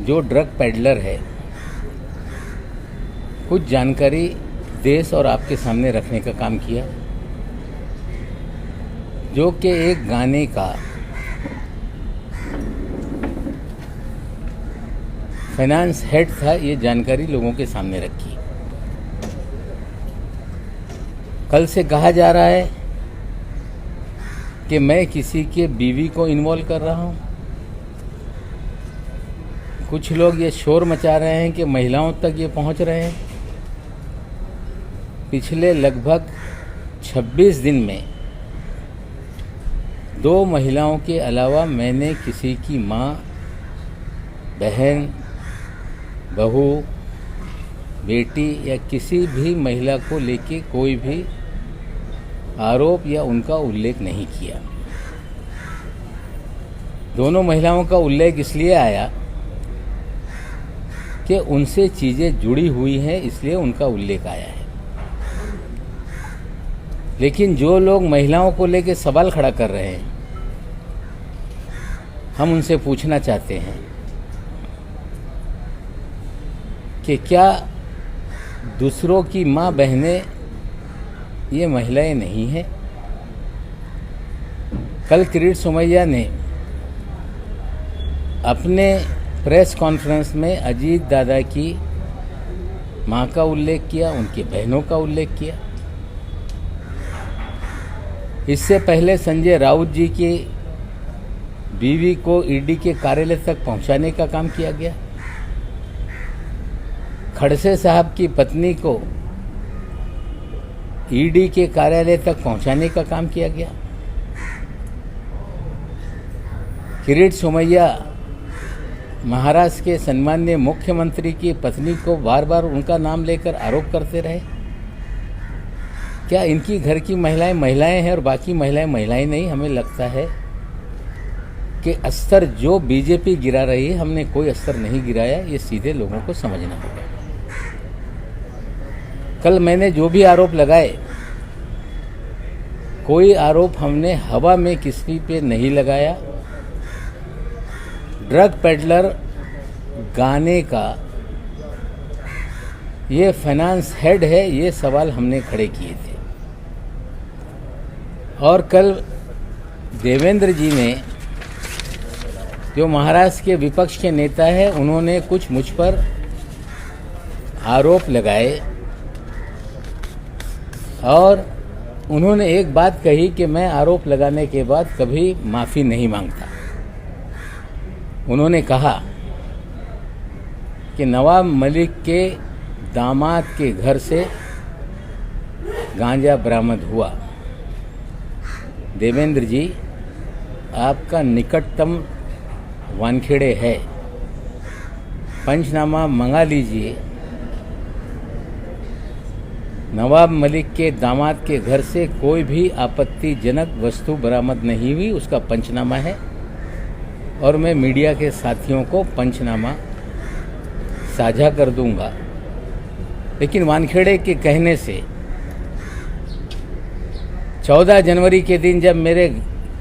जो drug peddler है, कुछ जानकारी देश और आपके सामने रखने का काम किया, जो कि एक गाने का फाइनेंस हेड था। ये जानकारी लोगों के सामने रखी। कल से कहा जा रहा है कि मैं किसी के बीवी को इन्वॉल्व कर रहा हूं। कुछ लोग ये शोर मचा रहे हैं कि महिलाओं तक ये पहुंच रहे हैं। पिछले लगभग 26 दिन में 2 महिलाओं के अलावा मैंने किसी की माँ, बहन, बहू, बेटी या किसी भी महिला को लेके कोई भी आरोप या उनका उल्लेख नहीं किया। दोनों महिलाओं का उल्लेख इसलिए आया कि उनसे चीज़ें जुड़ी हुई हैं, इसलिए उनका उल्लेख आया है। लेकिन जो लोग महिलाओं को लेके सवाल खड़ा कर रहे हैं, हम उनसे पूछना चाहते हैं कि क्या दूसरों की माँ बहनें ये महिलाएं नहीं हैं? कल किरीट सोमैया ने अपने प्रेस कॉन्फ्रेंस में अजीत दादा की माँ का उल्लेख किया, उनकी बहनों का उल्लेख किया। इससे पहले संजय राउत जी की बीवी को ईडी के कार्यालय तक पहुंचाने का काम किया गया। खड़से साहब की पत्नी को ईडी के कार्यालय तक पहुंचाने का काम किया गया। किरीट सोमैया महाराष्ट्र के सम्माननीय मुख्यमंत्री की पत्नी को बार बार उनका नाम लेकर आरोप करते रहे। क्या इनकी घर की महिलाएं महिलाएं हैं और बाकी महिलाएं महिलाएं नहीं? हमें लगता है कि अस्तर जो बीजेपी गिरा रही है, हमने कोई अस्तर नहीं गिराया। ये सीधे लोगों को समझना होगा। कल मैंने जो भी आरोप लगाए, कोई आरोप हमने हवा में किसी पे नहीं लगाया। ड्रग पेडलर गाने का ये फाइनेंस हेड है, ये सवाल हमने खड़े किए थे। और कल देवेंद्र जी ने, जो महाराष्ट्र के विपक्ष के नेता है, उन्होंने कुछ मुझ पर आरोप लगाए और उन्होंने एक बात कही कि मैं आरोप लगाने के बाद कभी माफ़ी नहीं मांगता। उन्होंने कहा कि नवाब मलिक के दामाद के घर से गांजा बरामद हुआ। देवेंद्र जी, आपका निकटतम वानखेड़े है, पंचनामा मंगा लीजिए। नवाब मलिक के दामाद के घर से कोई भी आपत्तिजनक वस्तु बरामद नहीं हुई, उसका पंचनामा है और मैं मीडिया के साथियों को पंचनामा साझा कर दूंगा। लेकिन वानखेड़े के कहने से 14 जनवरी के दिन जब मेरे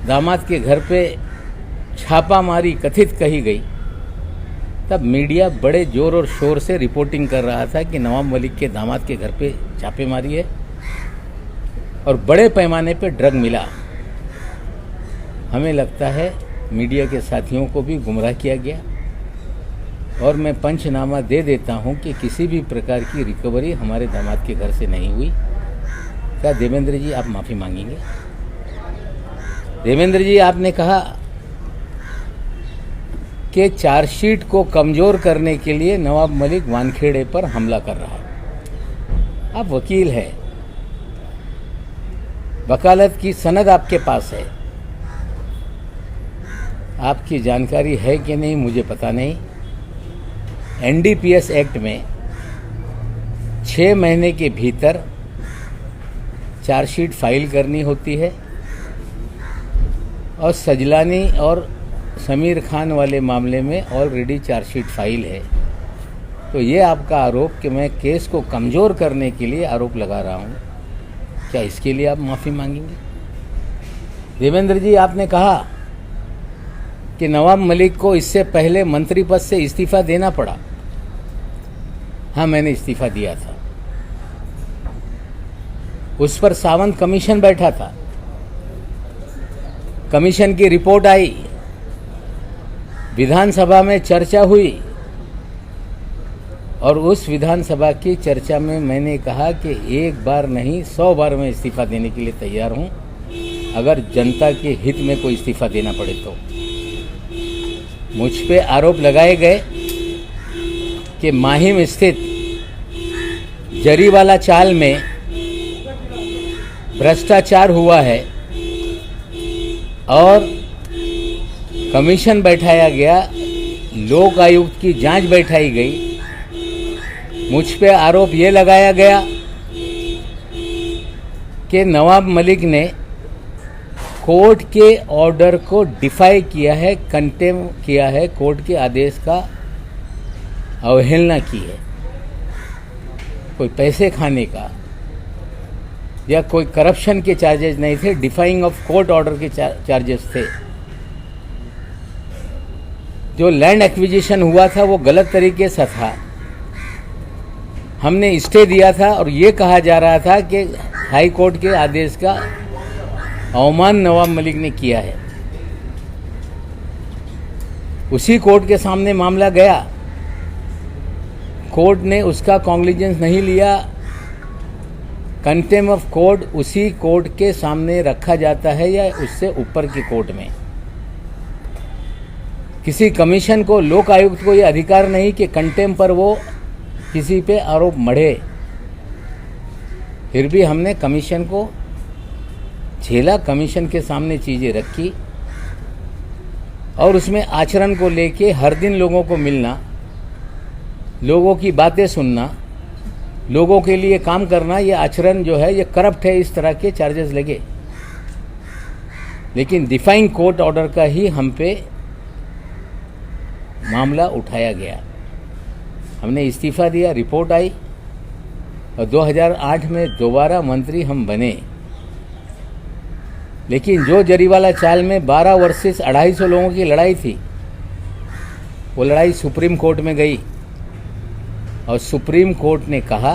दामाद के घर पे छापामारी कथित कही गई, तब मीडिया बड़े जोर और शोर से रिपोर्टिंग कर रहा था कि नवाब मलिक के दामाद के घर पे छापेमारी है और बड़े पैमाने पे ड्रग मिला। हमें लगता है मीडिया के साथियों को भी गुमराह किया गया और मैं पंचनामा दे देता हूं कि किसी भी प्रकार की रिकवरी हमारे दामाद के घर से नहीं हुई। क्या देवेंद्र जी आप माफ़ी मांगेंगे? देवेंद्र जी, आपने कहा कि चार्जशीट को कमज़ोर करने के लिए नवाब मलिक वानखेड़े पर हमला कर रहा है। आप वकील हैं, वकालत की सनद आपके पास है। आपकी जानकारी है कि नहीं मुझे पता नहीं। एनडीपीएस एक्ट में 6 महीने के भीतर चार्जशीट फाइल करनी होती है और सजलानी और समीर खान वाले मामले में ऑलरेडी चार्जशीट फाइल है। तो ये आपका आरोप कि मैं केस को कमज़ोर करने के लिए आरोप लगा रहा हूँ, क्या इसके लिए आप माफ़ी मांगेंगे? देवेंद्र जी, आपने कहा कि नवाब मलिक को इससे पहले मंत्री पद से इस्तीफा देना पड़ा। हाँ, मैंने इस्तीफा दिया था। उस पर सावंत कमीशन बैठा था, कमीशन की रिपोर्ट आई, विधानसभा में चर्चा हुई और उस विधानसभा की चर्चा में मैंने कहा कि एक बार नहीं 100 बार मैं इस्तीफा देने के लिए तैयार हूं, अगर जनता के हित में कोई इस्तीफा देना पड़े तो। मुझ पे आरोप लगाए गए कि माहिम स्थित जरीवाला चाल में भ्रष्टाचार हुआ है और कमीशन बैठाया गया, लोक आयुक्त की जांच बैठाई गई। मुझ पे आरोप ये लगाया गया कि नवाब मलिक ने कोर्ट के ऑर्डर को डिफाई किया है, कंटेम किया है, कोर्ट के आदेश का अवहेलना की है। कोई पैसे खाने का या कोई करप्शन के चार्जेस नहीं थे, डिफाइंग ऑफ कोर्ट ऑर्डर के चार्जेस थे। जो लैंड एक्विजिशन हुआ था वो गलत तरीके से था, हमने स्टे दिया था और ये कहा जा रहा था कि हाई कोर्ट के आदेश का अवमान नवाब मलिक ने किया है। उसी कोर्ट के सामने मामला गया, कोर्ट ने उसका कॉन्ग्लिजेंस नहीं लिया। कंटेम्प्ट ऑफ कोर्ट उसी कोर्ट के सामने रखा जाता है या उससे ऊपर की कोर्ट में। किसी कमीशन को, लोक आयुक्त को यह अधिकार नहीं कि कंटेम्प्ट पर वो किसी पे आरोप मढ़े। फिर भी हमने कमीशन को झेला, कमीशन के सामने चीज़ें रखी और उसमें आचरण को लेके हर दिन लोगों को मिलना, लोगों की बातें सुनना, लोगों के लिए काम करना, ये आचरण जो है ये करप्ट है, इस तरह के चार्जेस लगे। लेकिन डिफाइंग कोर्ट ऑर्डर का ही हम पे मामला उठाया गया। हमने इस्तीफा दिया, रिपोर्ट आई और 2008 में दोबारा मंत्री हम बने। लेकिन जो जरीवाला चाल में 12 वर्सेस 250 लोगों की लड़ाई थी, वो लड़ाई सुप्रीम कोर्ट में गई और सुप्रीम कोर्ट ने कहा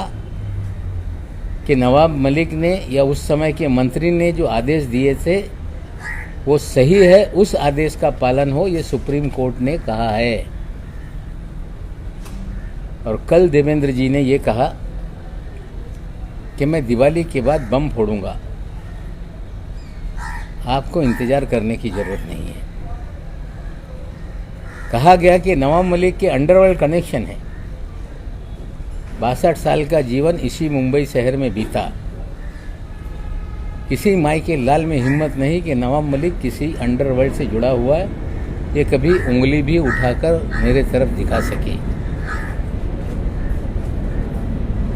कि नवाब मलिक ने या उस समय के मंत्री ने जो आदेश दिए थे वो सही है, उस आदेश का पालन हो, ये सुप्रीम कोर्ट ने कहा है। और कल देवेंद्र जी ने ये कहा कि मैं दिवाली के बाद बम फोड़ूंगा, आपको इंतजार करने की जरूरत नहीं है। कहा गया कि नवाब मलिक के अंडरवर्ल्ड कनेक्शन है। 62 साल का जीवन इसी मुंबई शहर में बीता। किसी माई के लाल में हिम्मत नहीं कि नवाब मलिक किसी अंडरवर्ल्ड से जुड़ा हुआ है, ये कभी उंगली भी उठाकर मेरे तरफ दिखा सके।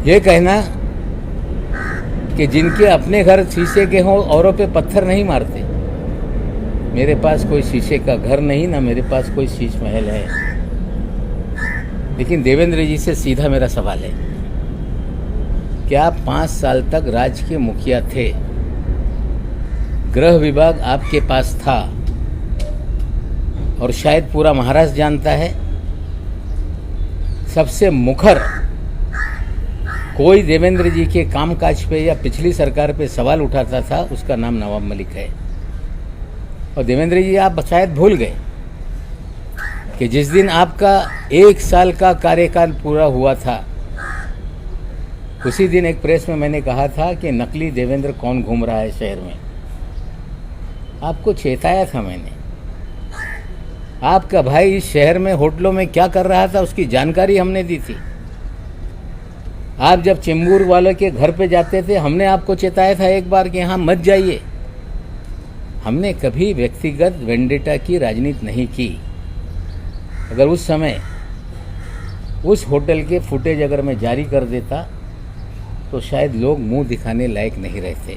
ये कहना कि जिनके अपने घर शीशे के हों औरों पे पत्थर नहीं मारते, मेरे पास कोई शीशे का घर नहीं, ना मेरे पास कोई शीश महल है। लेकिन देवेंद्र जी से सीधा मेरा सवाल है, क्या आप 5 साल तक राज्य के मुखिया थे, गृह विभाग आपके पास था और शायद पूरा महाराष्ट्र जानता है, सबसे मुखर कोई देवेंद्र जी के कामकाज पे या पिछली सरकार पे सवाल उठाता था, उसका नाम नवाब मलिक है। और देवेंद्र जी, आप शायद भूल गए कि जिस दिन आपका 1 साल का कार्यकाल पूरा हुआ था, उसी दिन एक प्रेस में मैंने कहा था कि नकली देवेंद्र कौन घूम रहा है शहर में। आपको चेताया था मैंने। आपका भाई इस शहर में होटलों में क्या कर रहा था उसकी जानकारी हमने दी थी। आप जब चेंबूर वाले के घर पे जाते थे, हमने आपको चेताया था एक बार कि यहाँ मत जाइए। हमने कभी व्यक्तिगत वेंडेटा की राजनीति नहीं की। अगर उस समय उस होटल के फुटेज अगर मैं जारी कर देता तो शायद लोग मुंह दिखाने लायक नहीं रहते।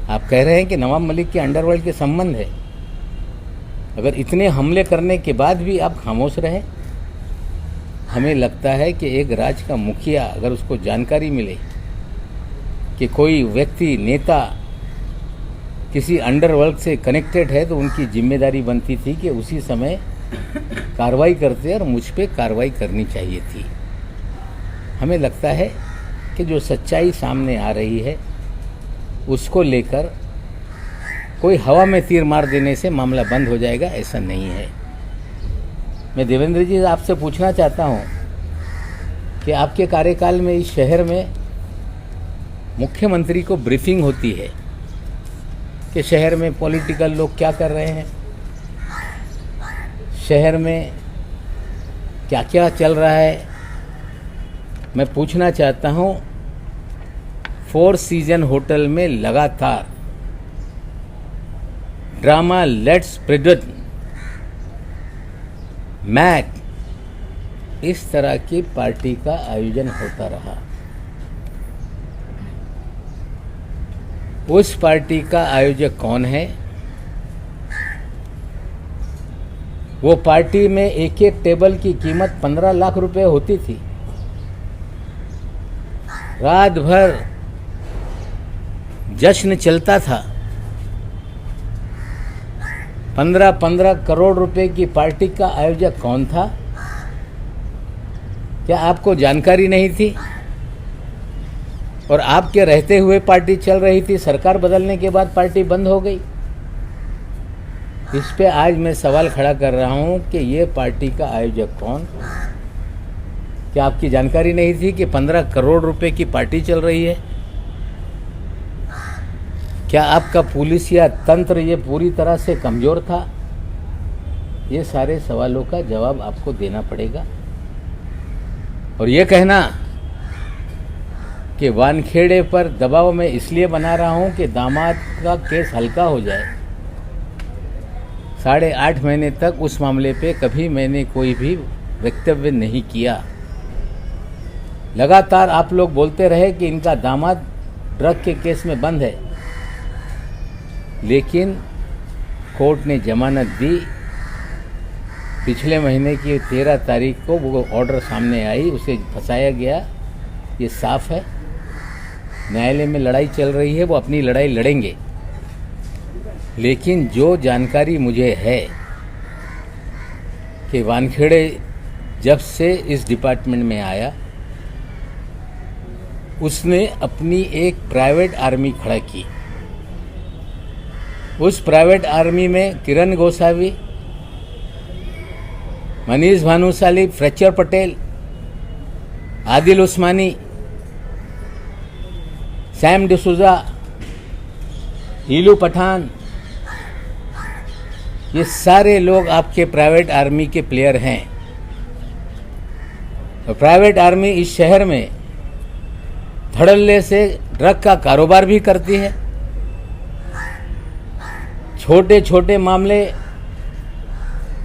आप कह रहे हैं कि नवाब मलिक के अंडरवर्ल्ड के संबंध है। अगर इतने हमले करने के बाद भी आप खामोश रहे, हमें लगता है कि एक राज्य का मुखिया अगर उसको जानकारी मिले कि कोई व्यक्ति, नेता किसी अंडरवर्ल्ड से कनेक्टेड है तो उनकी जिम्मेदारी बनती थी कि उसी समय कार्रवाई करते और मुझ पे कार्रवाई करनी चाहिए थी। हमें लगता है कि जो सच्चाई सामने आ रही है उसको लेकर कोई हवा में तीर मार देने से मामला बंद हो जाएगा, ऐसा नहीं है। मैं देवेंद्र जी आपसे पूछना चाहता हूँ कि आपके कार्यकाल में इस शहर में मुख्यमंत्री को ब्रीफिंग होती है कि शहर में पॉलिटिकल लोग क्या कर रहे हैं, शहर में क्या क्या चल रहा है। मैं पूछना चाहता हूँ, फोर सीजन होटल में लगातार ड्रामा लेट्स प्रेडिक्ट मैक इस तरह की पार्टी का आयोजन होता रहा। उस पार्टी का आयोजक कौन है? वो पार्टी में एक एक टेबल की कीमत 15 लाख रुपए होती थी। रात भर जश्न चलता था। 15-15 करोड़ रुपए की पार्टी का आयोजक कौन था? क्या आपको जानकारी नहीं थी? और आपके रहते हुए पार्टी चल रही थी, सरकार बदलने के बाद पार्टी बंद हो गई। इस पे आज मैं सवाल खड़ा कर रहा हूं कि ये पार्टी का आयोजक कौन? क्या आपकी जानकारी नहीं थी कि 15 करोड़ रुपए की पार्टी चल रही है? क्या आपका पुलिस या तंत्र ये पूरी तरह से कमज़ोर था? ये सारे सवालों का जवाब आपको देना पड़ेगा। और ये कहना कि वानखेड़े पर दबाव मैं इसलिए बना रहा हूं कि दामाद का केस हल्का हो जाए, 8.5 महीने तक उस मामले पे कभी मैंने कोई भी वक्तव्य नहीं किया। लगातार आप लोग बोलते रहे कि इनका दामाद ड्रग के केस में बंद है, लेकिन कोर्ट ने जमानत दी। पिछले महीने की 13 तारीख को वो ऑर्डर सामने आई, उसे फंसाया गया, ये साफ है। न्यायालय में लड़ाई चल रही है, वो अपनी लड़ाई लड़ेंगे। लेकिन जो जानकारी मुझे है कि वानखेड़े जब से इस डिपार्टमेंट में आया, उसने अपनी एक प्राइवेट आर्मी खड़ा की। उस प्राइवेट आर्मी में किरण गोसावी, मनीष भानुशाली, फ्रेक्चर पटेल, आदिल उस्मानी, सैम डिसूजा, हीलू पठान, ये सारे लोग आपके प्राइवेट आर्मी के प्लेयर हैं। और प्राइवेट आर्मी इस शहर में धड़ल्ले से ड्रग का कारोबार भी करती है। छोटे छोटे मामले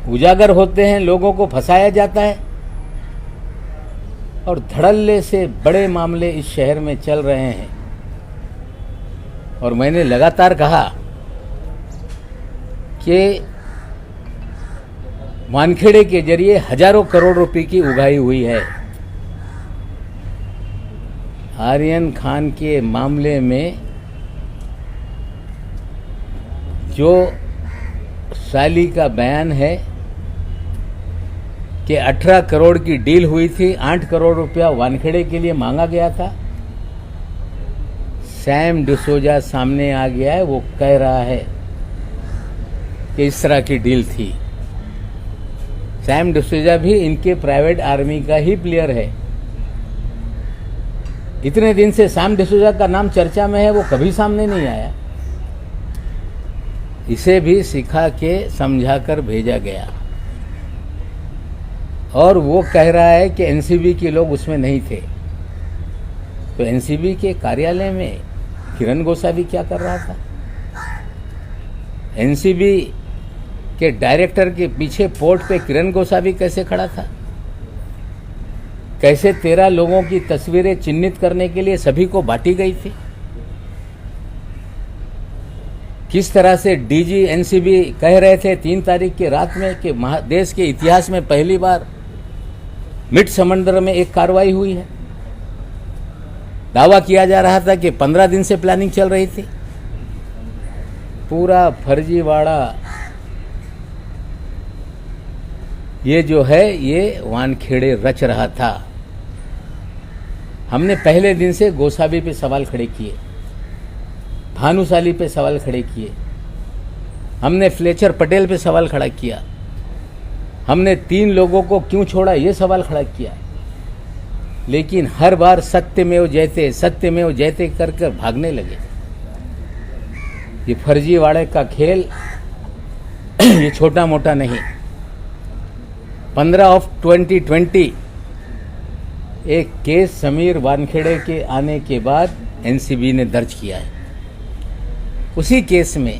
उजागर होते हैं, लोगों को फंसाया जाता है, और धड़ल्ले से बड़े मामले इस शहर में चल रहे हैं। और मैंने लगातार कहा कि वानखेड़े के जरिए हजारों करोड़ रुपए की उगाही हुई है। आर्यन खान के मामले में जो साली का बयान है कि 18 करोड़ की डील हुई थी, 8 करोड़ रुपया वानखेड़े के लिए मांगा गया था। सैम डिसूजा सामने आ गया है, वो कह रहा है कि इस तरह की डील थी। सैम डिसूजा भी इनके प्राइवेट आर्मी का ही प्लेयर है। इतने दिन से सैम डिसूजा का नाम चर्चा में है, वो कभी सामने नहीं आया। इसे भी सिखा के समझा कर भेजा गया, और वो कह रहा है कि एनसीबी के लोग उसमें नहीं थे। तो एनसीबी के कार्यालय में किरण गोसावी क्या कर रहा था? एनसीबी के डायरेक्टर के पीछे पोर्ट पे किरण गोसावी कैसे खड़ा था? कैसे 13 लोगों की तस्वीरें चिन्हित करने के लिए सभी को बांटी गई थी? किस तरह से डीजी एनसीबी कह रहे थे 3 तारीख की रात में कि देश के इतिहास में पहली बार मिड समंदर में एक कार्रवाई हुई है। दावा किया जा रहा था कि 15 दिन से प्लानिंग चल रही थी। पूरा फर्जीवाड़ा ये जो है ये वानखेड़े रच रहा था। हमने पहले दिन से गोसावी पे सवाल खड़े किए, भानुशाली पे सवाल खड़े किए, हमने फ्लेचर पटेल पे सवाल खड़ा किया, हमने 3 लोगों को क्यों छोड़ा ये सवाल खड़ा किया, लेकिन हर बार सत्यमेव जयते कर कर भागने लगे। ये फर्जीवाड़े का खेल ये छोटा मोटा नहीं। 15/2020 एक केस समीर वानखेड़े के आने के बाद एनसीबी ने दर्ज किया है। उसी केस में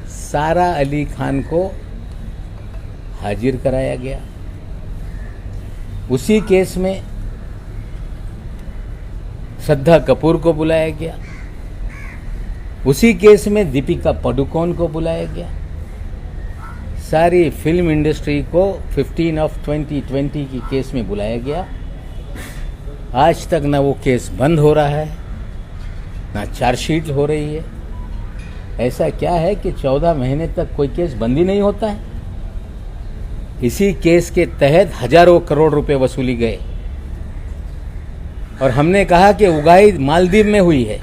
सारा अली खान को हाजिर कराया गया। उसी केस में श्रद्धा कपूर को बुलाया गया। उसी केस में दीपिका पादुकोण को बुलाया गया। सारी फिल्म इंडस्ट्री को 15/2020 की केस में बुलाया गया। आज तक ना वो केस बंद हो रहा है, ना चार्जशीट हो रही है। ऐसा क्या है कि 14 महीने तक कोई केस बंद ही नहीं होता है। इसी केस के तहत हजारों करोड़ रुपए वसूली गए और हमने कहा कि उगाही मालदीव में हुई है।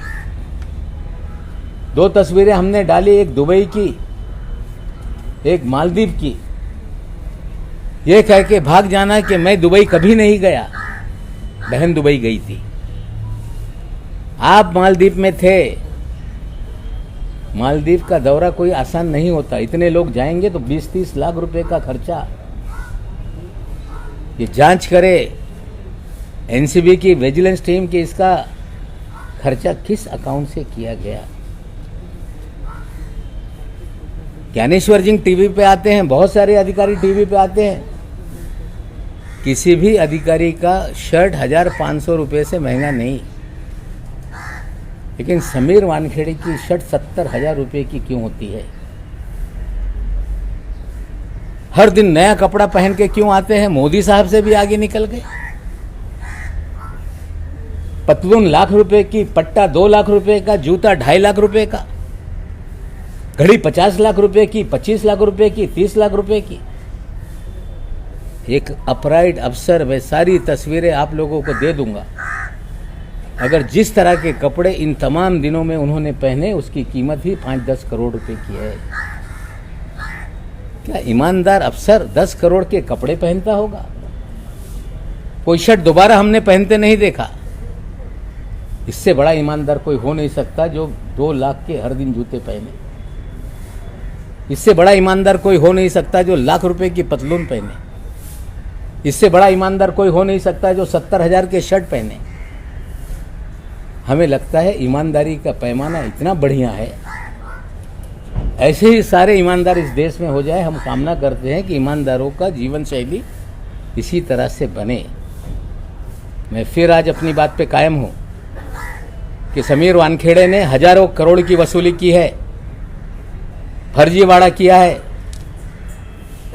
2 तस्वीरें हमने डाली, एक दुबई की, एक मालदीव की। ये कह के भाग जाना कि मैं दुबई कभी नहीं गया, बहन दुबई गई थी। आप मालदीव में थे। मालदीव का दौरा कोई आसान नहीं होता। इतने लोग जाएंगे तो 20-30 लाख रुपए का खर्चा। ये जांच करे एनसीबी की विजिलेंस टीम की, इसका खर्चा किस अकाउंट से किया गया। ज्ञानेश्वर जी टीवी पे आते हैं, बहुत सारे अधिकारी टीवी पे आते हैं। किसी भी अधिकारी का शर्ट 1500 रुपये से महंगा नहीं, लेकिन समीर वानखेड़े की शर्ट 70,000 रुपये की क्यों होती है। हर दिन नया कपड़ा पहन के क्यों आते हैं। मोदी साहब से भी आगे निकल गए। पतलून लाख रुपए की, पट्टा 2 लाख रुपए का, जूता 2.5 लाख रुपए का, घड़ी 50 लाख रुपए की, 25 लाख रुपए की, 30 लाख रुपए की। एक अपराइट अफसर, मैं सारी तस्वीरें आप लोगों को दे दूंगा। अगर जिस तरह के कपड़े इन तमाम दिनों में उन्होंने पहने, उसकी कीमत ही 5-10 करोड़ रुपए की है। क्या ईमानदार अफसर 10 करोड़ के कपड़े पहनता होगा? कोई शर्ट दोबारा हमने पहनते नहीं देखा। इससे बड़ा ईमानदार कोई हो नहीं सकता जो 2 लाख के हर दिन जूते पहने। इससे बड़ा ईमानदार कोई हो नहीं सकता जो लाख रुपए की पतलून पहने। इससे बड़ा ईमानदार कोई हो नहीं सकता जो 70,000 के शर्ट पहने। हमें लगता है ईमानदारी का पैमाना इतना बढ़िया है। ऐसे ही सारे ईमानदार इस देश में हो जाए। हम कामना करते हैं कि ईमानदारों का जीवन शैली इसी तरह से बने। मैं फिर आज अपनी बात पे कायम हूँ कि समीर वानखेड़े ने हजारों करोड़ की वसूली की है, फर्जीवाड़ा किया है।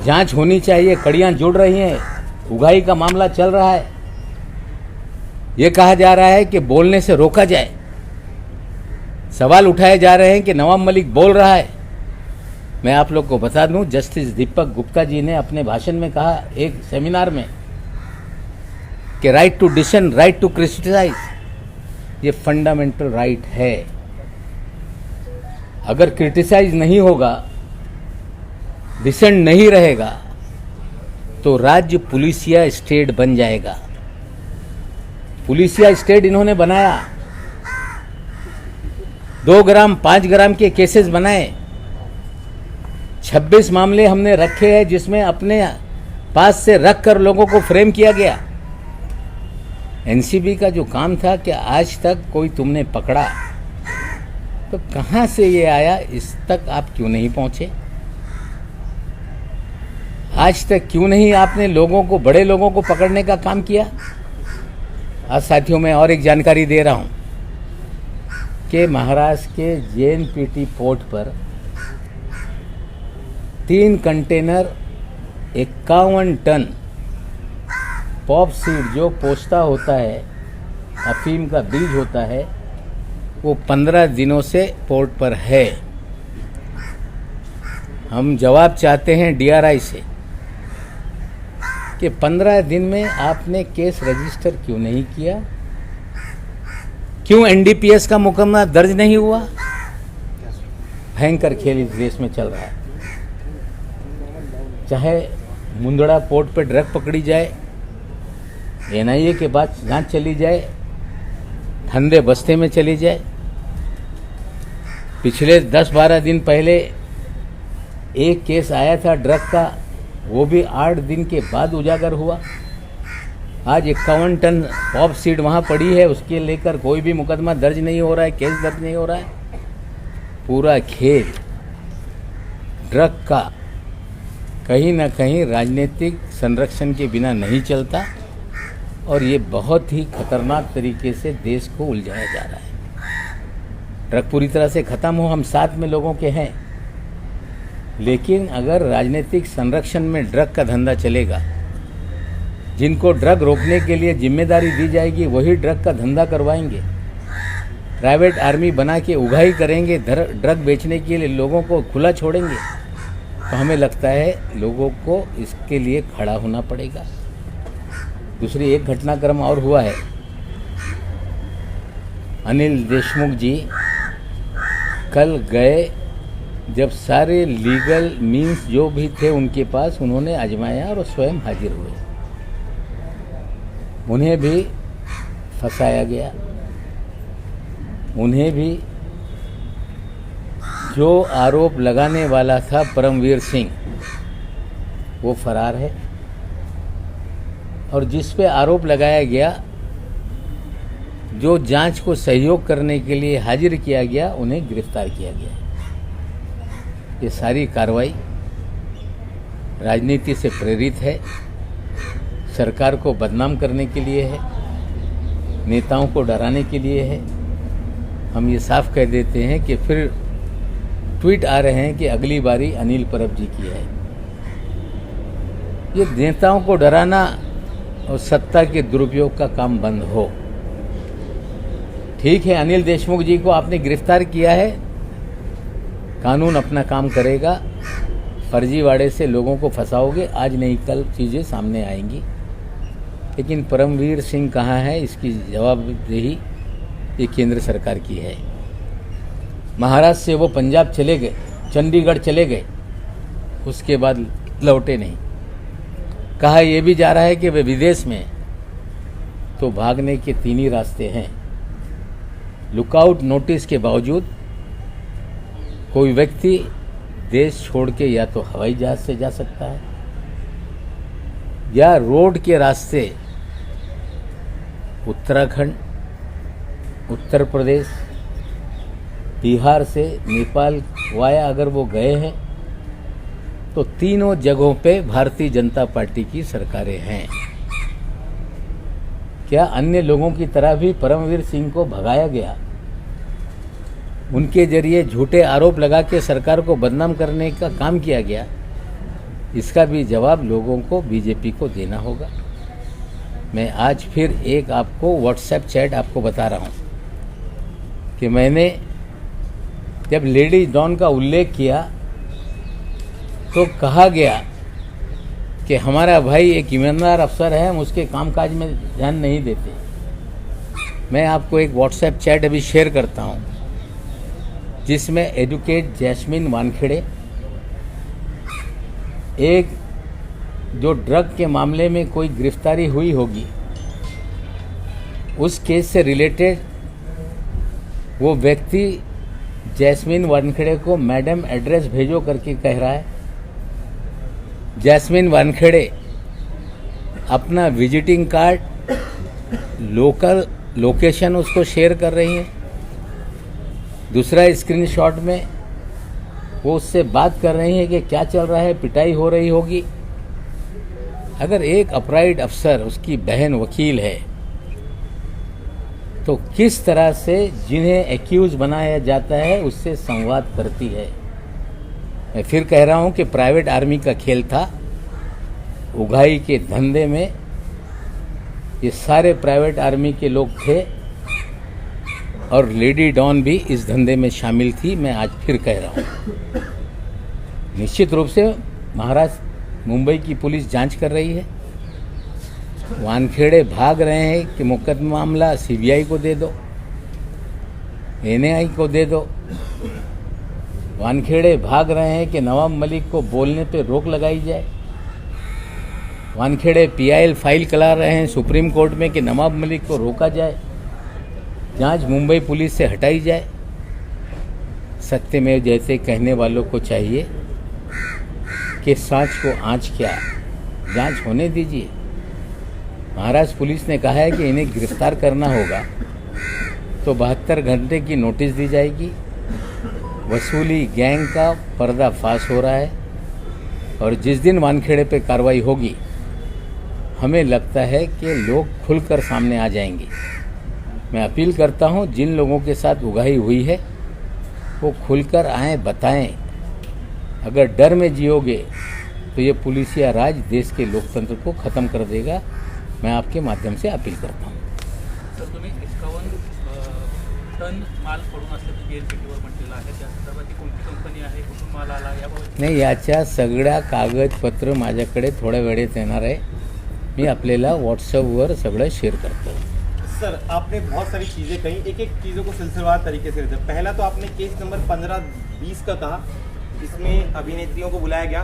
जांच होनी चाहिए। कड़ियां जुड़ रही हैं, उगाही का मामला चल रहा है। ये कहा जा रहा है कि बोलने से रोका जाए। सवाल उठाए जा रहे हैं कि नवाब मलिक बोल रहा है। मैं आप लोग को बता दूं, जस्टिस दीपक गुप्ता जी ने अपने भाषण में कहा एक सेमिनार में कि right to dissent, right to criticise, ये फंडामेंटल राइट है। अगर क्रिटिसाइज नहीं होगा, डिसेंट नहीं रहेगा, तो राज्य पुलिसिया स्टेट बन जाएगा। पुलिसिया स्टेट इन्होंने बनाया। 2 ग्राम 5 ग्राम के केसेस बनाए। 26 मामले हमने रखे हैं जिसमें अपने पास से रख कर लोगों को फ्रेम किया गया। एनसीबी का जो काम था कि आज तक कोई तुमने पकड़ा, तो कहां से ये आया, इस तक आप क्यों नहीं पहुंचे? आज तक क्यों नहीं आपने लोगों को, बड़े लोगों को पकड़ने का काम किया? आज साथियों मैं और एक जानकारी दे रहा हूं कि महाराष्ट्र के जेएनपीटी पोर्ट पर 3 कंटेनर 51 टन पॉप सीड, जो पोस्ता होता है, अफीम का बीज होता है, वो 15 दिनों से पोर्ट पर है। हम जवाब चाहते हैं डीआरआई से कि 15 दिन में आपने केस रजिस्टर क्यों नहीं किया, क्यों एनडीपीएस का मुकदमा दर्ज नहीं हुआ। भयंकर खेल इस देश में चल रहा है। चाहे मुंदड़ा पोर्ट पे ड्रग पकड़ी जाए, एनआईए के बाद जांच चली जाए, धंधे बस्ते में चली जाए। पिछले 10-12 दिन पहले एक केस आया था ड्रग का, वो भी 8 दिन के बाद उजागर हुआ। आज 51 टन पॉप सीड वहाँ पड़ी है, उसके लेकर कोई भी मुकदमा दर्ज नहीं हो रहा है, केस दर्ज नहीं हो रहा है। पूरा खेल ड्रग का कहीं ना कहीं राजनीतिक संरक्षण के बिना नहीं चलता और ये बहुत ही खतरनाक तरीके से देश को उलझाया जा रहा है। ड्रग पूरी तरह से ख़त्म हो, हम साथ में लोगों के हैं, लेकिन अगर राजनीतिक संरक्षण में ड्रग का धंधा चलेगा, जिनको ड्रग रोकने के लिए जिम्मेदारी दी जाएगी वही ड्रग का धंधा करवाएंगे, प्राइवेट आर्मी बना के उगाही करेंगे, ड्रग बेचने के लिए लोगों को खुला छोड़ेंगे, तो हमें लगता है लोगों को इसके लिए खड़ा होना पड़ेगा। दूसरी एक घटनाक्रम और हुआ है। अनिल देशमुख जी कल गए, जब सारे लीगल मीन्स जो भी थे उनके पास, उन्होंने आजमाया और स्वयं हाजिर हुए। उन्हें भी फंसाया गया, उन्हें भी जो आरोप लगाने वाला था परमवीर सिंह, वो फरार है, और जिस पे आरोप लगाया गया, जो जांच को सहयोग करने के लिए हाजिर किया गया, उन्हें गिरफ्तार किया गया। ये सारी कार्रवाई राजनीति से प्रेरित है, सरकार को बदनाम करने के लिए है, नेताओं को डराने के लिए है। हम ये साफ कह देते हैं कि फिर ट्वीट आ रहे हैं कि अगली बारी अनिल परब जी की है। ये नेताओं को डराना और सत्ता के दुरुपयोग का काम बंद हो। ठीक है, अनिल देशमुख जी को आपने गिरफ्तार किया है, कानून अपना काम करेगा। फर्जीवाड़े से लोगों को फंसाओगे, आज नहीं कल चीज़ें सामने आएंगी। लेकिन परमवीर सिंह कहाँ है, इसकी जवाबदेही ये केंद्र सरकार की है। महाराष्ट्र से वो पंजाब चले गए, चंडीगढ़ चले गए, उसके बाद लौटे नहीं। कहा यह भी जा रहा है कि वे विदेश में, तो भागने के 3 ही रास्ते हैं। लुकआउट नोटिस के बावजूद कोई व्यक्ति देश छोड़ के या तो हवाई जहाज से जा सकता है या रोड के रास्ते उत्तराखंड, उत्तर प्रदेश, बिहार से नेपाल वाया अगर वो गए हैं, तो तीनों जगहों पे भारतीय जनता पार्टी की सरकारें हैं। क्या अन्य लोगों की तरह भी परमवीर सिंह को भगाया गया, उनके जरिए झूठे आरोप लगा के सरकार को बदनाम करने का काम किया गया? इसका भी जवाब लोगों को, बीजेपी को देना होगा। मैं आज फिर एक आपको व्हाट्सएप चैट आपको बता रहा हूं कि मैंने जब लेडी डॉन का उल्लेख किया तो कहा गया कि हमारा भाई एक ईमानदार अफसर है, हम उसके कामकाज में ध्यान नहीं देते। मैं आपको एक व्हाट्सएप चैट अभी शेयर करता हूं, जिसमें एडवोकेट जैस्मिन वानखेड़े, एक जो ड्रग के मामले में कोई गिरफ्तारी हुई होगी, उस केस से रिलेटेड वो व्यक्ति जैस्मिन वानखेड़े को मैडम एड्रेस भेजो करके कह रहा है। जैस्मिन वानखेड़े अपना विजिटिंग कार्ड, लोकल लोकेशन उसको शेयर कर रही हैं। दूसरा स्क्रीनशॉट में वो उससे बात कर रही हैं कि क्या चल रहा है, पिटाई हो रही होगी। अगर एक अपराइट अफसर, उसकी बहन वकील है, तो किस तरह से जिन्हें एक्यूज बनाया जाता है उससे संवाद करती है। मैं फिर कह रहा हूं कि प्राइवेट आर्मी का खेल था। उगाही के धंधे में ये सारे प्राइवेट आर्मी के लोग थे और लेडी डॉन भी इस धंधे में शामिल थी। मैं आज फिर कह रहा हूं, निश्चित रूप से महाराष्ट्र मुंबई की पुलिस जांच कर रही है। वानखेड़े भाग रहे हैं कि मुकदमा मामला सीबीआई को दे दो, एनआई को दे दो। वानखेड़े भाग रहे हैं कि नवाब मलिक को बोलने पे रोक लगाई जाए। वानखेड़े पीआईएल फाइल करा रहे हैं सुप्रीम कोर्ट में कि नवाब मलिक को रोका जाए, जांच मुंबई पुलिस से हटाई जाए। सत्यमेव जैसे कहने वालों को चाहिए कि सांच को आँच क्या, जांच होने दीजिए। महाराष्ट्र पुलिस ने कहा है कि इन्हें गिरफ्तार करना होगा तो 72 घंटे की नोटिस दी जाएगी। वसूली गैंग का पर्दाफाश हो रहा है और जिस दिन वानखेड़े पे कार्रवाई होगी हमें लगता है कि लोग खुलकर सामने आ जाएंगे। मैं अपील करता हूं जिन लोगों के साथ उगाही हुई है वो खुलकर आएँ, बताएं। अगर डर में जियोगे तो ये पुलिसिया राज देश के लोकतंत्र को ख़त्म कर देगा। मैं आपके माध्यम से अपील करता हूँ। सर, तुम्ही 51 टन माल पडून असल्याचं जेएनपीटीवर म्हटलेलं आहे, त्या संदर्भात कोणती कंपनी आहे, कुठून माल आला याबाबत? नाही, याच्या सगळ्या कागदपत्र माझ्याकडे थोड्या वेळेत येणार आहे। मी आपल्याला व्हॉट्सअपवर सगळं शेअर करतो। सर, आपने बहुत सारी चीज़ें कही, एक एक चीज़ों को सिलसिलेवार तरीके से। पहला तो आपने केस नंबर 15-20 का कहा, इसमें अभिनेत्रियों को बुलाया गया,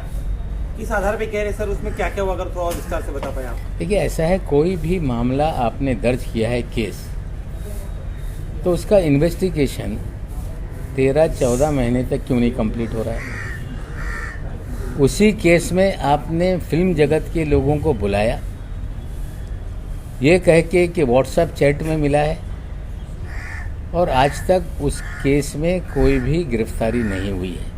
किस आधार पे कह रहे सर, उसमें क्या क्या हुआ, अगर थोड़ा और विस्तार से बता पाए आप? देखिए, ऐसा है, कोई भी मामला आपने दर्ज किया है केस, तो उसका इन्वेस्टिगेशन 13-14 महीने तक क्यों नहीं कंप्लीट हो रहा है? उसी केस में आपने फिल्म जगत के लोगों को बुलाया, ये कह के कि व्हाट्सएप चैट में मिला है, और आज तक उस केस में कोई भी गिरफ्तारी नहीं हुई है।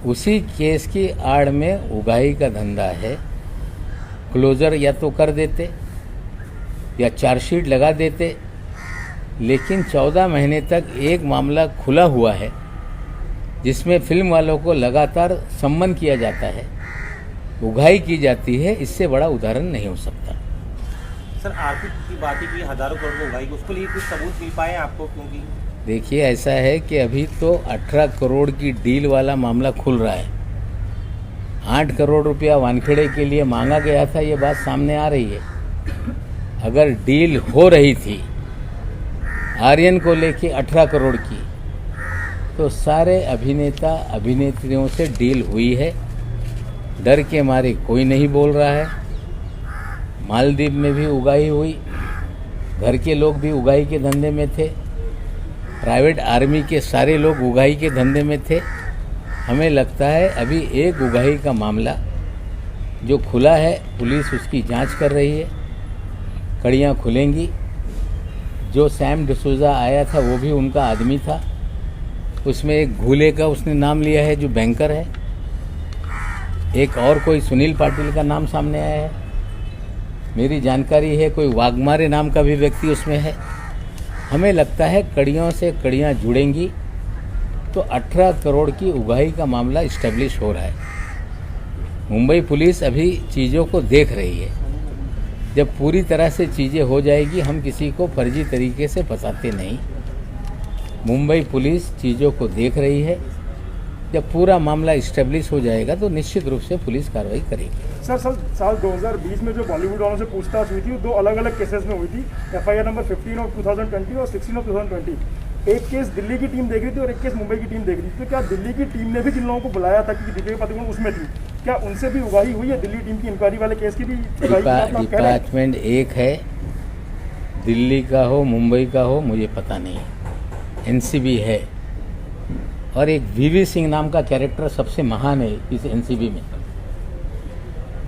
उसी केस की आड़ में उगाही का धंधा है। क्लोजर या तो कर देते या चार्जशीट लगा देते, लेकिन 14 महीने तक एक मामला खुला हुआ है जिसमें फिल्म वालों को लगातार सम्मन किया जाता है, उगाही की जाती है। इससे बड़ा उदाहरण नहीं हो सकता। सर, आर्थिक की बात की हज़ारों करोड़ में उगाही, उसके लिए कुछ सबूत मिल पाए आपको? क्योंकि देखिए, ऐसा है कि अभी तो 18 करोड़ की डील वाला मामला खुल रहा है। 8 करोड़ रुपया वानखेड़े के लिए मांगा गया था, ये बात सामने आ रही है। अगर डील हो रही थी आर्यन को लेके 18 करोड़ की, तो सारे अभिनेता अभिनेत्रियों से डील हुई है। डर के मारे कोई नहीं बोल रहा है। मालदीव में भी उगाही हुई, घर के लोग भी उगाही के धंधे में थे, प्राइवेट आर्मी के सारे लोग उगाही के धंधे में थे। हमें लगता है अभी एक उगाही का मामला जो खुला है, पुलिस उसकी जांच कर रही है, कड़ियाँ खुलेंगी। जो सैम डिसूजा आया था वो भी उनका आदमी था, उसमें एक घूले का उसने नाम लिया है जो बैंकर है, एक और कोई सुनील पाटिल का नाम सामने आया है। मेरी जानकारी है कोई वाघमारे नाम का भी व्यक्ति उसमें है। हमें लगता है कड़ियों से कड़ियाँ जुड़ेंगी तो 18 करोड़ की उगाही का मामला इस्टेब्लिश हो रहा है। मुंबई पुलिस अभी चीज़ों को देख रही है। जब पूरी तरह से चीज़ें हो जाएगी, हम किसी को फर्जी तरीके से फंसाते नहीं। मुंबई पुलिस चीज़ों को देख रही है। जब पूरा मामला इस्टेब्लिश हो जाएगा तो निश्चित रूप से पुलिस कार्रवाई करेगी। सर, साल 2020 में जो बॉलीवुड वालों से पूछताछ हुई थी, वो 2 अलग अलग केसेस में हुई थी। FIR नंबर 15 ऑफ 2020 और 16 ऑफ 2020। एक केस दिल्ली की टीम देख रही थी और एक केस मुंबई की टीम देख रही थी। तो क्या दिल्ली की टीम ने भी जिन लोगों को बुलाया था कि दीपिका पादुकोण उसमें थी, क्या उनसे भी उगाही हुई है? दिल्ली टीम की इंक्वायरी वाले केस की भी डिपार्टमेंट एक है, दिल्ली का हो मुंबई का हो मुझे पता नहीं। NCB है, और एक VV सिंह नाम का कैरेक्टर सबसे महान है इस NCB में।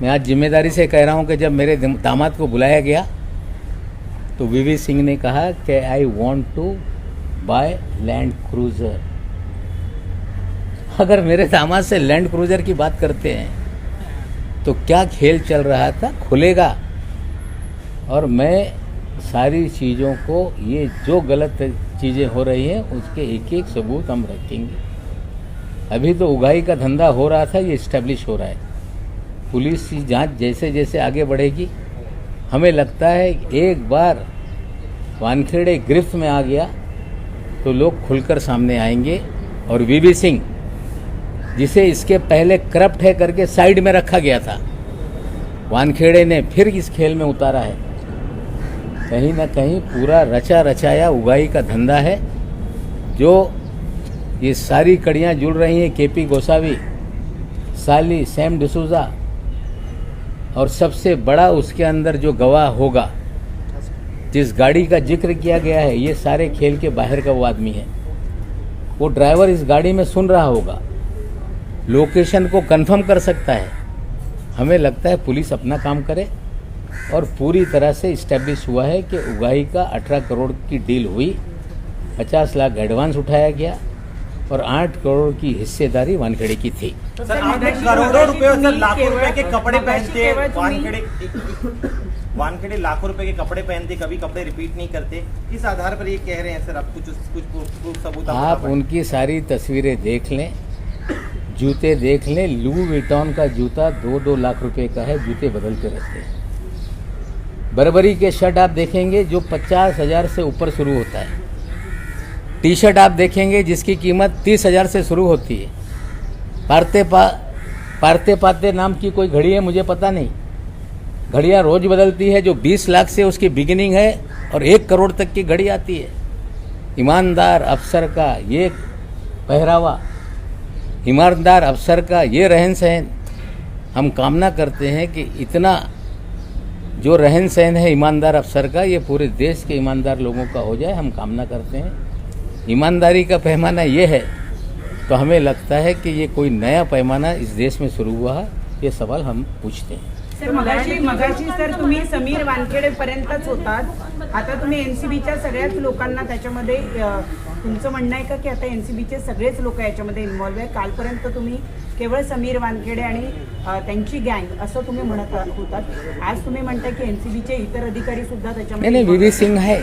मैं आज जिम्मेदारी से कह रहा हूं कि जब मेरे दामाद को बुलाया गया तो VV सिंह ने कहा कि I want to buy Land Cruiser. अगर मेरे दामाद से लैंड क्रूज़र की बात करते हैं तो क्या खेल चल रहा था, खुलेगा। और मैं सारी चीज़ों को, ये जो गलत चीज़ें हो रही हैं उसके एक एक सबूत हम रखेंगे। अभी तो उगाही का धंधा हो रहा था, ये इस्टेब्लिश हो रहा है। पुलिस की जांच जैसे जैसे आगे बढ़ेगी, हमें लगता है एक बार वानखेड़े गिरफ्त में आ गया तो लोग खुलकर सामने आएंगे। और VV सिंह जिसे इसके पहले करप्ट है करके साइड में रखा गया था, वानखेड़े ने फिर इस खेल में उतारा है। कहीं ना कहीं पूरा रचा रचाया उगाही का धंधा है, जो ये सारी कड़ियाँ जुड़ रही हैं केपी गोसावी, साली, सैम डिसूजा, और सबसे बड़ा उसके अंदर जो गवाह होगा, जिस गाड़ी का जिक्र किया गया है, ये सारे खेल के बाहर का वो आदमी है। वो ड्राइवर इस गाड़ी में सुन रहा होगा, लोकेशन को कंफर्म कर सकता है। हमें लगता है पुलिस अपना काम करे, और पूरी तरह से इस्टेब्लिश हुआ है कि उगाही का 18 करोड़ की डील हुई, 50 लाख एडवांस उठाया गया और 8 करोड़ की हिस्सेदारी वानखेड़े की थी। सर आपने करोड़ों रुपए और सर लाखों रुपए के कपड़े पहनते, वानखेड़े लाखों रुपए के कपड़े पहनते, कभी कपड़े रिपीट नहीं करते, किस आधार पर ये कह रहे हैं सर? आप कुछ प्रूफ सबूत आप उनकी सारी तस्वीरें देख लें, जूते देख लें। लुई विटॉन का जूता 2-2 लाख रुपए का है, जूते बदलते रहते हैं। बर्बरी के शर्ट आप देखेंगे जो 50,000 से ऊपर शुरू होता है। टी शर्ट आप देखेंगे जिसकी कीमत 30,000 से शुरू होती है। पारते पाते नाम की कोई घड़ी है, मुझे पता नहीं, घड़ियाँ रोज बदलती है, जो 20 लाख से उसकी बिगिनिंग है और 1 करोड़ तक की घड़ी आती है। ईमानदार अफसर का ये पहरावा, ईमानदार अफसर का ये रहन सहन, हम कामना करते हैं कि इतना जो रहन सहन है ईमानदार अफसर का, ये पूरे देश के ईमानदार लोगों का हो जाए, हम कामना करते हैं। ईमानदारी का पैमाना ये है, तो हमें लगता है कि ये कोई नया पैमाना इस देश में शुरू हुआ है, ये सवाल हम पूछते हैं। सर मगाशी सर तुम्ही समीर वानखेडे पर्यंतच होतात, आता तुम्ही एनसीबीच्या सगळ्याच लोकांना त्याच्यामध्ये तुमचं म्हणणं आहे का की आता एनसीबीचे सगळेच लोक याच्यामध्ये इन्व्हॉल्व आहे? कालपर्यंत तुम्ही केवळ समीर वानखेडे आणि त्यांची गँग असं तुम्ही म्हणत होतात, आज तुम्ही म्हणताय की एनसीबीचे इतर अधिकारी सुद्धा त्याच्यामध्ये? नाही, व्ही सिंग आहे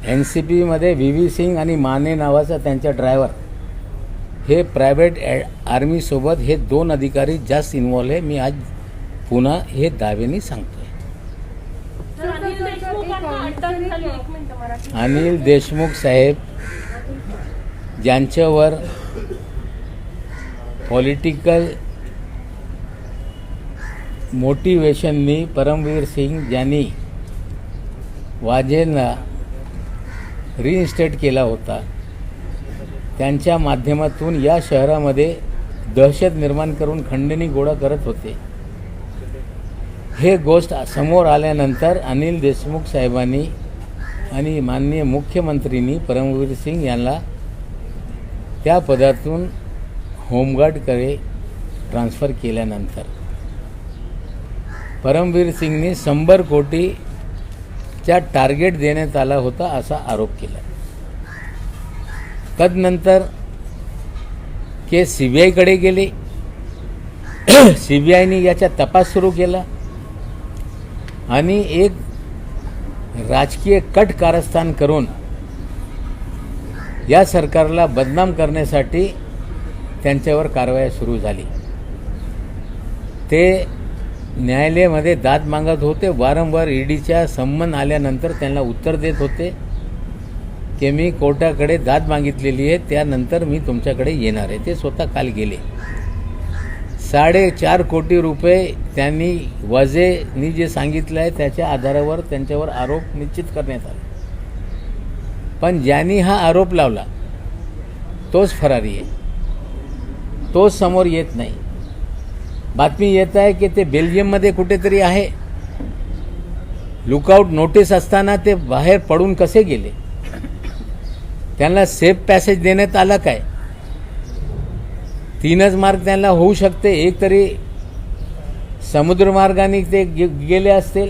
एनसीबीमध्ये, व्ही सिंग आणि माने नावाचा त्यांचा ड्रायव्हर, हे प्रायव्हेट आर्मीसोबत हे 2 अधिकारी जास्त इन्व्हॉल्व आहे। मी आज पुन्हा हे दाव्याने सांगतोय। अनिल देशमुख साहेब ज्यांच्यावर पॉलिटिकल मोटिवेशननी परमवीर सिंग ज्यांनी वाजेंना रिइन्स्टेट केला होता, त्यांच्या माध्यमातून या शहरामध्ये दहशत निर्माण करून खंडणी गोळा करत होते। हे गोष्ट समोर आल्यानंतर अनिल देशमुख साहेबांनी आणि माननीय मुख्यमंत्रींनी परमवीर सिंग यांना त्या पदातून होमगार्डकडे ट्रान्सफर केल्यानंतर परमवीर सिंगनी 100 कोटीचा टार्गेट देण्यात आला होता असा आरोप केला। तदनंतर केस सीबीआयकडे गेले, सीबीआयने याचा तपास सुरू केला आणि एक राजकीय कट कारस्थान करून या सरकारला बदनाम करण्यासाठी त्यांच्यावर कारवाई सुरू झाली। ते न्यायालयामध्ये दाद मागत होते, वारंवार ईडीच्या संमन आल्यानंतर त्यांना उत्तर देत होते की मी कोर्टाकडे दाद मागितलेली आहे, त्यानंतर मी तुमच्याकडे येणार आहे। ते स्वतः काल गेले। 4.5 कोटी रुपये त्यांनी वाजेंनी जे सांगितलं आहे त्याच्या आधारावर त्यांच्यावर आरोप निश्चित करण्यात आले, पण ज्यांनी हा आरोप लावला तोच फरारी आहे, तोच समोर येत नाही। बातमी येत आहे की ते बेल्जियममध्ये कुठेतरी आहे। लुकआउट नोटीस असताना ते बाहेर पडून कसे गेले? त्यांना सेफ पॅसेज देण्यात आला काय? 3च मार्ग त्यांना होऊ शकते, एक तरी समुद्र मार्गाने ते गेले असतील,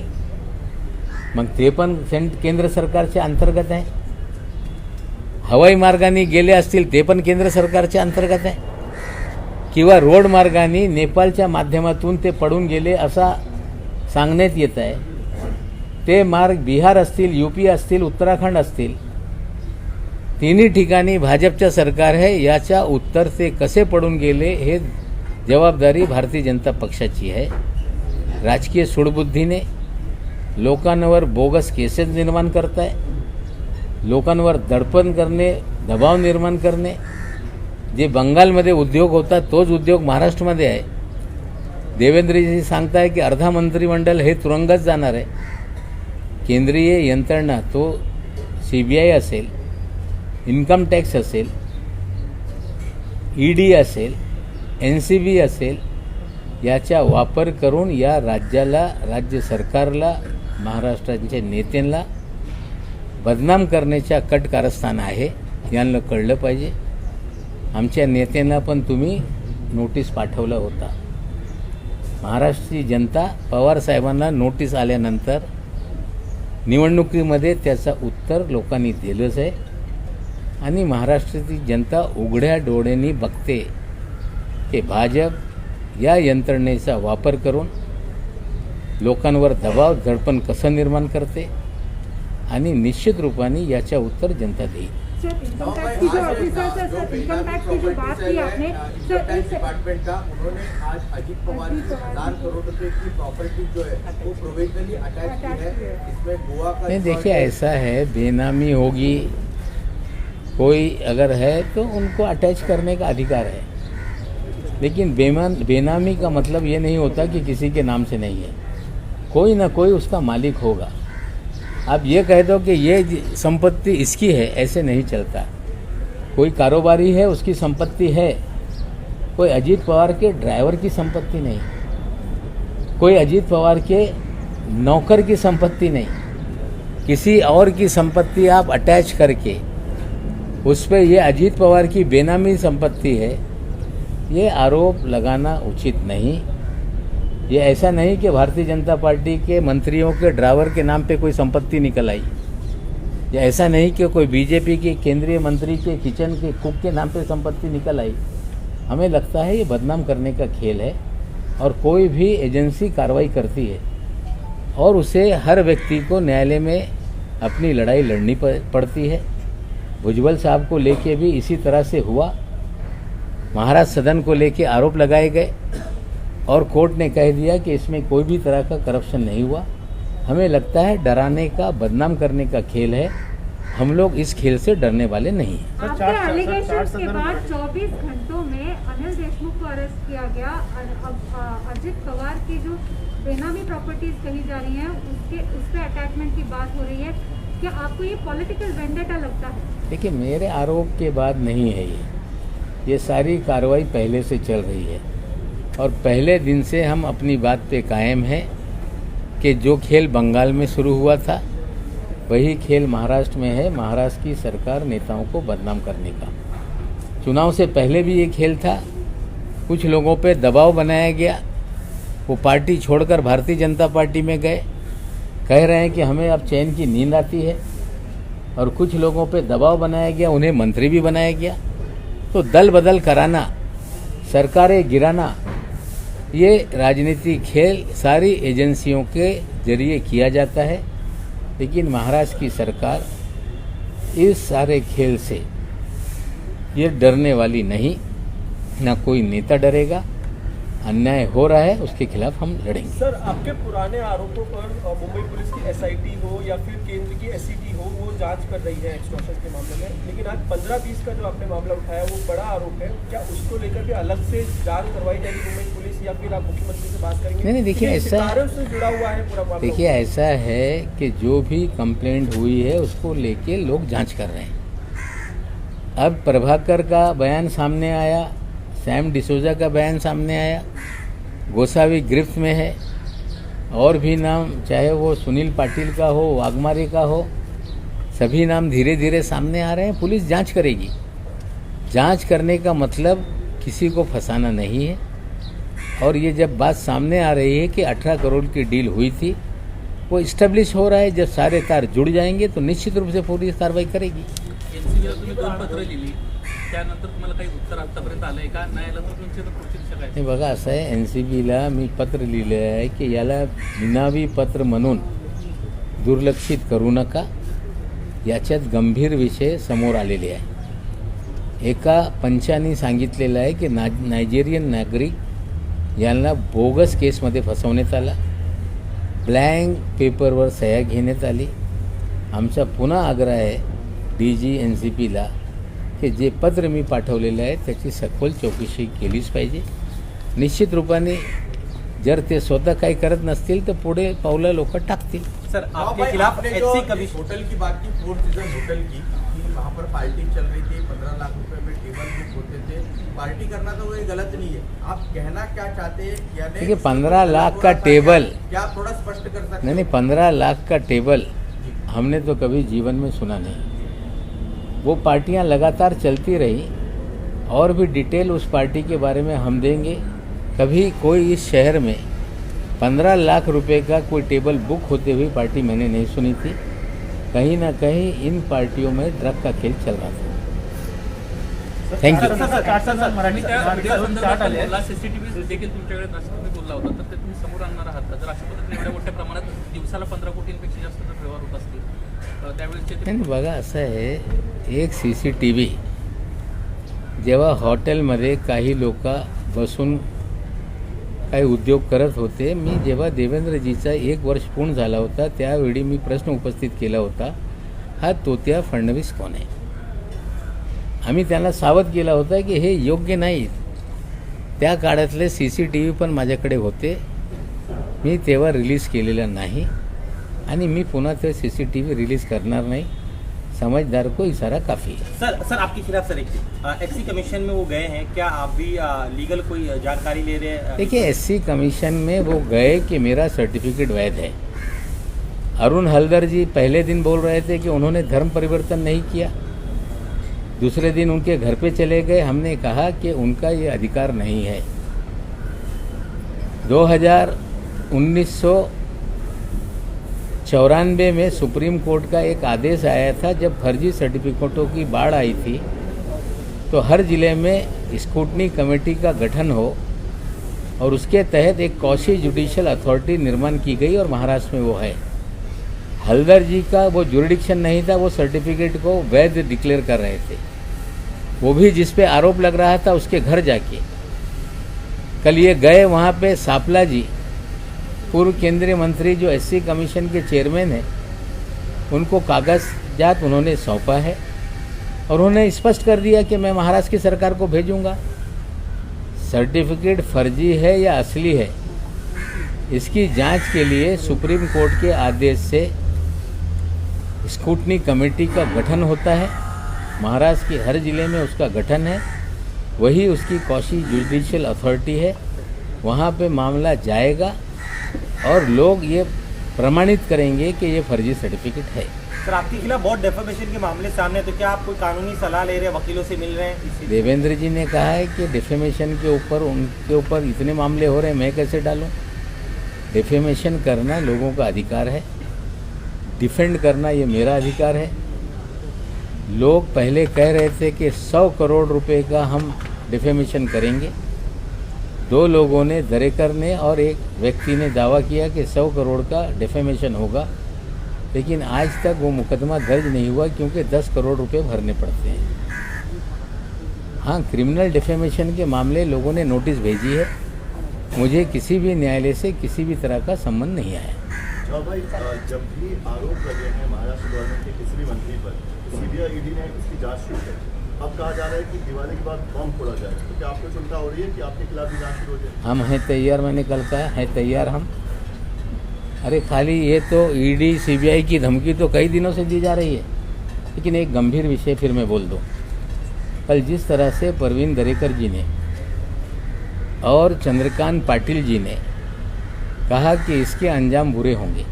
मग ते पण केंद्र सरकारच्या अंतर्गत आहे। हवाई मार्गाने गेले असतील ते पण केंद्र सरकारच्या अंतर्गत आहे, किंवा रोड मार्गाने नेपाळच्या माध्यमातून ते पडून गेले असा सांगण्यात येत आहे। ते मार्ग बिहार असतील, यूपी असतील, उत्तराखंड असतील, तिन्ही ठिकाणी भाजपचं सरकार आहे। याच्या उत्तर ते कसे पडून गेले हे जबाबदारी भारतीय जनता पक्षाची आहे। राजकीय सूडबुद्धीने लोकांवर बोगस केसेस निर्माण करताय, लोकांवर दडपण करणे, दबाव निर्माण करणे, जे बंगालमध्ये उद्योग होता तोच उद्योग महाराष्ट्रामध्ये आहे. देवेंद्रजी सांगताय की अर्धा मंत्रिमंडळ हे तुरुंगात जाणार आहे. केंद्रीय यंत्रणा तो CBI असेल, इन्कम टॅक्स असेल, ED असेल, NCB असेल, याचा वापर करून या राज्याला, राज्य सरकारला, महाराष्ट्राच्या नेत्यांना बदनाम करण्याच्या कट कारस्थान आहे. यांना कळलं पाहिजे. आमच्या नेत्यांना पण तुम्ही नोटीस पाठवला होता. महाराष्ट्राची जनता पवार साहेबांना नोटीस आल्यानंतर निवडणुकीमध्ये त्याचं उत्तर लोकांनी दिलंच आहे आणि महाराष्ट्राची जनता उघड्या डोळ्यांनी बघते की भाजप या यंत्रणेचा वापर करून लोकांवर दबाव दडपण कसं निर्माण करते आणि निश्चित रूपाने याच्या उत्तर जनता देईल. सर, इनकम टैक्स की जो ऑफिसर है सर, इनकम टैक्स की जो बात की आपने सर, इस डिपार्टमेंट का उन्होंने आज अजीत पवार की 1000 करोड़ रुपए की प्रॉपर्टी जो है वो प्रोविजनली अटैच की है. इसमें गोवा का नहीं, देखिए ऐसा है, बेनामी होगी, कोई अगर है तो उनको अटैच करने का अधिकार है, लेकिन बेनामी का मतलब ये नहीं होता कि किसी के नाम से नहीं है. कोई ना कोई उसका मालिक होगा. आप ये कह दो कि ये संपत्ति इसकी है, ऐसे नहीं चलता. कोई कारोबारी है, उसकी संपत्ति है. कोई अजीत पवार के ड्राइवर की संपत्ति नहीं, कोई अजीत पवार के नौकर की संपत्ति नहीं. किसी और की संपत्ति आप अटैच करके उस पर ये अजीत पवार की बेनामी संपत्ति है, ये आरोप लगाना उचित नहीं. ये ऐसा नहीं कि भारतीय जनता पार्टी के मंत्रियों के ड्राइवर के नाम पे कोई संपत्ति निकल आई, या ऐसा नहीं कि कोई बीजेपी के केंद्रीय मंत्री के किचन के कुक के नाम पे संपत्ति निकल आई. हमें लगता है ये बदनाम करने का खेल है और कोई भी एजेंसी कार्रवाई करती है और उसे हर व्यक्ति को न्यायालय में अपनी लड़ाई लड़नी पड़ती है. भुजबल साहब को लेके भी इसी तरह से हुआ. महाराष्ट्र सदन को लेके आरोप लगाए गए और कोर्ट ने कह दिया कि इसमें कोई भी तरह का करप्शन नहीं हुआ. हमें लगता है डराने का, बदनाम करने का खेल है. हम लोग इस खेल से डरने वाले नहीं हैं. आपके एलिगेशंस के बाद 24 घंटों में अनिल देशमुख को अरेस्ट किया गया. अब अजित पवार की जो बेनामी प्रॉपर्टीज कही जा रही हैं उस पे अटैचमेंट की बात हो रही है. क्या आपको ये पॉलिटिकल वेंडेटा लगता है? देखिए, मेरे आरोप के बाद नहीं है ये सारी कार्रवाई पहले से चल रही है और पहले दिन से हम अपनी बात पे कायम हैं कि जो खेल बंगाल में शुरू हुआ था वही खेल महाराष्ट्र में है. महाराष्ट्र की सरकार नेताओं को बदनाम करने का. चुनाव से पहले भी ये खेल था. कुछ लोगों पे दबाव बनाया गया, वो पार्टी छोड़कर भारतीय जनता पार्टी में गए. कह रहे हैं कि हमें अब चैन की नींद आती है. और कुछ लोगों पे दबाव बनाया गया, उन्हें मंत्री भी बनाया गया. तो दल बदल कराना, सरकारें गिराना, ये राजनीतिक खेल सारी एजेंसियों के जरिए किया जाता है. लेकिन महाराष्ट्र की सरकार इस सारे खेल से ये डरने वाली नहीं, ना कोई नेता डरेगा. अन्याय हो रहा है, उसके खिलाफ हम लड़ेंगे. सर, आपके पुराने आरोपों पर मुंबई पुलिस की SIT हो या फिर केंद्र की SCT हो, वो जांच कर रही है एक्सटॉर्शन के मामले में. लेकिन आज 15-20 का जो आपने मामला उठाया वो बड़ा आरोप है. क्या उसको लेकर भी अलग से जांच करवाई जाएगी मुंबई पुलिस, या फिर आप मुख्यमंत्री से बात करेंगे? नहीं, देखिए ऐसा, से जुड़ा हुआ है पूरा मामला. देखिए ऐसा है कि जो भी कंप्लेंट हुई है उसको लेके लोग जांच कर रहे हैं. अब प्रभाकर का बयान सामने आया, सैम डिसोजा का बयान सामने आया, गोसावी गिरफ्त में है. और भी नाम, चाहे वो सुनील पाटिल का हो, वाघमारे का हो, सभी नाम धीरे धीरे सामने आ रहे हैं. पुलिस जांच करेगी. जांच करने का मतलब किसी को फंसाना नहीं है. और ये जब बात सामने आ रही है कि 18 करोड़ की डील हुई थी, वो इस्टेब्लिश हो रहा है. जब सारे तार जुड़ जाएंगे तो निश्चित रूप से पुलिस कार्रवाई करेगी. NCBला तुम्ही 2 पत्र लिहिली, त्यानंतर तुम्हाला काही उत्तर आतापर्यंत आलंय का? न्यायालयातून तुमची पुढची दिशा काय? हे बघा, असं आहे, NCBला मी पत्र लिहिलं आहे की याला निनावी पत्र म्हणून दुर्लक्षित करू नका. याच्यात गंभीर विषय समोर आलेले आहे. एका पंचाने सांगितलेलं आहे की नायजेरियन नागरिक यांना बोगस केसमध्ये फसवण्यात आला. ब्लँक पेपरवर सह्या घेण्यात आली. आमचा पुन्हा आग्रह आहे DG NCBला की जे पत्र मी पाठवलेलं आहे त्याची सखोल चौकशी केलीच पाहिजे. निश्चित रूपाने जर ते स्वतः काही करत नसतील तर पुढे पावलं लोक टाकतील. सर आपके खिलाफ आपने जो एचसी कमीशन होटल की बात की, फोर सीजन होटल की, कि वहाँ पर पार्टी चल रही थी, 15 लाख रुपए में टेबल बुक होते थे, पार्टी करना तो कोई गलत नहीं है. आप कहना क्या चाहते हैं? यानी देखिए 15 लाख का टेबल, क्या आप थोड़ा स्पष्ट कर सकते हैं? नहीं 15 लाख का टेबल हमने तो कभी जीवन में सुना नहीं. वो पार्टियां लगातार चलती रही और भी डिटेल उस पार्टी के बारे में हम देंगे. कभी कोई इस शहर में 15 लाख रुपए का कोई टेबल बुक होते हुए पार्टी मैंने नहीं सुनी थी. कहीं ना कहीं इन पार्टियों में ड्रग का खेल चल रहा था. थँक्यू. आणि त्या व्हिडिओ संदर्भात सीसीटीव्ही देखील तुमच्याकडे तुम्ही बोलला होता, तर ते तुम्ही समोर आणणार आहात का? जर अशा पद्धतीने एवढ्या मोठ्या प्रमाणात दिवसाला 15 कोटींपेक्षा जास्त जर व्यवहार होत असतील त्यावेळेसचे नाही बघा असं आहे, एक CCTV जेव्हा हॉटेलमध्ये काही लोक बसून काही उद्योग करत होते, मी जेव्हा देवेंद्रजीचा 1 वर्ष पूर्ण झाला होता त्यावेळी मी प्रश्न उपस्थित केला होता, हा तोत्या फडणवीस कोण आहे. आम्ही त्यांना सावध केला होता की हे योग्य नाही. त्या काळातले CCTV पण माझ्याकडे होते, मी तेव्हा रिलीज केलेलं नाही आणि मी पुन्हा ते CCTV रिलीज करणार नाही. समझदार को इशारा काफ़ी है. सर आपके खिलाफ सर एचसी कमीशन में वो गए हैं, क्या आप भी लीगल कोई जानकारी ले रहे हैं? देखिए SC कमीशन में वो गए कि मेरा सर्टिफिकेट वैध है. अरुण हलदर जी पहले दिन बोल रहे थे कि उन्होंने धर्म परिवर्तन नहीं किया, दूसरे दिन उनके घर पे चले गए. हमने कहा कि उनका ये अधिकार नहीं है. 1994 में सुप्रीम कोर्ट का एक आदेश आया था, जब फर्जी सर्टिफिकेटों की बाढ़ आई थी तो हर ज़िले में स्क्रूटनी कमेटी का गठन हो और उसके तहत एक कौशी जुडिशियल अथॉरिटी निर्माण की गई और महाराष्ट्र में वो है. हलदर जी का वो जुरिडिक्शन नहीं था, वो सर्टिफिकेट को वैध डिक्लेयर कर रहे थे. वो भी जिस पे आरोप लग रहा था उसके घर जाके कल ये गए. वहाँ पे सापला जी पूर्व केंद्रीय मंत्री जो SC कमीशन के चेयरमैन हैं, उनको कागजात उन्होंने सौंपा है और उन्होंने स्पष्ट कर दिया कि मैं महाराष्ट्र की सरकार को भेजूंगा. सर्टिफिकेट फर्जी है या असली है इसकी जांच के लिए सुप्रीम कोर्ट के आदेश से स्क्रूटनी कमेटी का गठन होता है. महाराष्ट्र के हर ज़िले में उसका गठन है, वही उसकी कौशी जुडिशियल अथॉरिटी है. वहाँ पे मामला जाएगा और लोग ये प्रमाणित करेंगे कि ये फर्जी सर्टिफिकेट है. सर आपके खिलाफ बहुत डेफेमेशन के मामले सामने, तो क्या आप कोई कानूनी सलाह ले रहे हैं, वकीलों से मिल रहे हैं? देवेंद्र जी ने कहा है कि डिफेमेशन के ऊपर उनके ऊपर इतने मामले हो रहे हैं, मैं कैसे डालूं. डिफेमेशन करना लोगों का अधिकार है, डिफेंड करना ये मेरा अधिकार है. लोग पहले कह रहे थे कि 100 करोड़ रुपए का हम डिफेमेशन करेंगे. 2 लोगों ने, दरेकर ने और एक व्यक्ति ने दावा किया कि 100 करोड़ का डिफेमेशन होगा, लेकिन आज तक वो मुकदमा दर्ज नहीं हुआ क्योंकि 10 करोड़ रुपए भरने पड़ते हैं. हाँ, क्रिमिनल डिफेमेशन के मामले लोगों ने नोटिस भेजी है, मुझे किसी भी न्यायालय से किसी भी तरह का संबंध नहीं आया. भाई जब भी आरोप लगे हैं महाराष्ट्र गवर्नमेंट के किसी भी मंत्री पर, CBI ED ने इसकी जांच शुरू कर. अब कहा जा रहा है कि दिवाली के बाद बम फोड़ा जाए, तो क्या आपको चिंता हो रही है कि आपके खिलाफ भी जांच शुरू हो जाए? हम हैं तैयार, मैंने कल कहा है तैयार हम. अरे खाली ये तो ED CBI की धमकी तो कई दिनों से दी जा रही है. लेकिन एक गंभीर विषय फिर मैं बोल दूँ, कल जिस तरह से परवीन दरेकर जी ने और चंद्रकांत पाटिल जी ने कहा कि इसके अंजाम बुरे होंगे,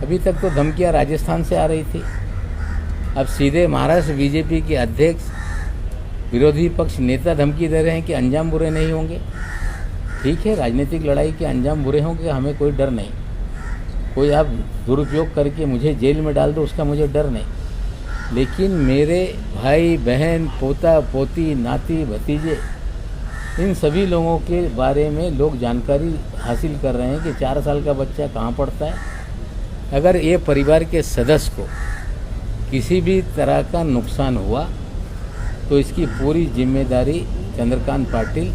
अभी तक तो धमकियां राजस्थान से आ रही थी, अब सीधे महाराष्ट्र BJP के अध्यक्ष, विरोधी पक्ष नेता धमकी दे रहे हैं कि अंजाम बुरे नहीं होंगे. ठीक है, राजनीतिक लड़ाई के अंजाम बुरे होंगे, हमें कोई डर नहीं. कोई आप दुरुपयोग करके मुझे जेल में डाल दो, उसका मुझे डर नहीं. लेकिन मेरे भाई बहन, पोता पोती, नाती भतीजे, इन सभी लोगों के बारे में लोग जानकारी हासिल कर रहे हैं कि 4 साल का बच्चा कहाँ पढ़ता है. अगर ये परिवार के सदस्य को किसी भी तरह का नुकसान हुआ तो इसकी पूरी जिम्मेदारी चंद्रकांत पाटिल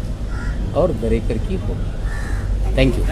और दरेकर की होगी. Thank you.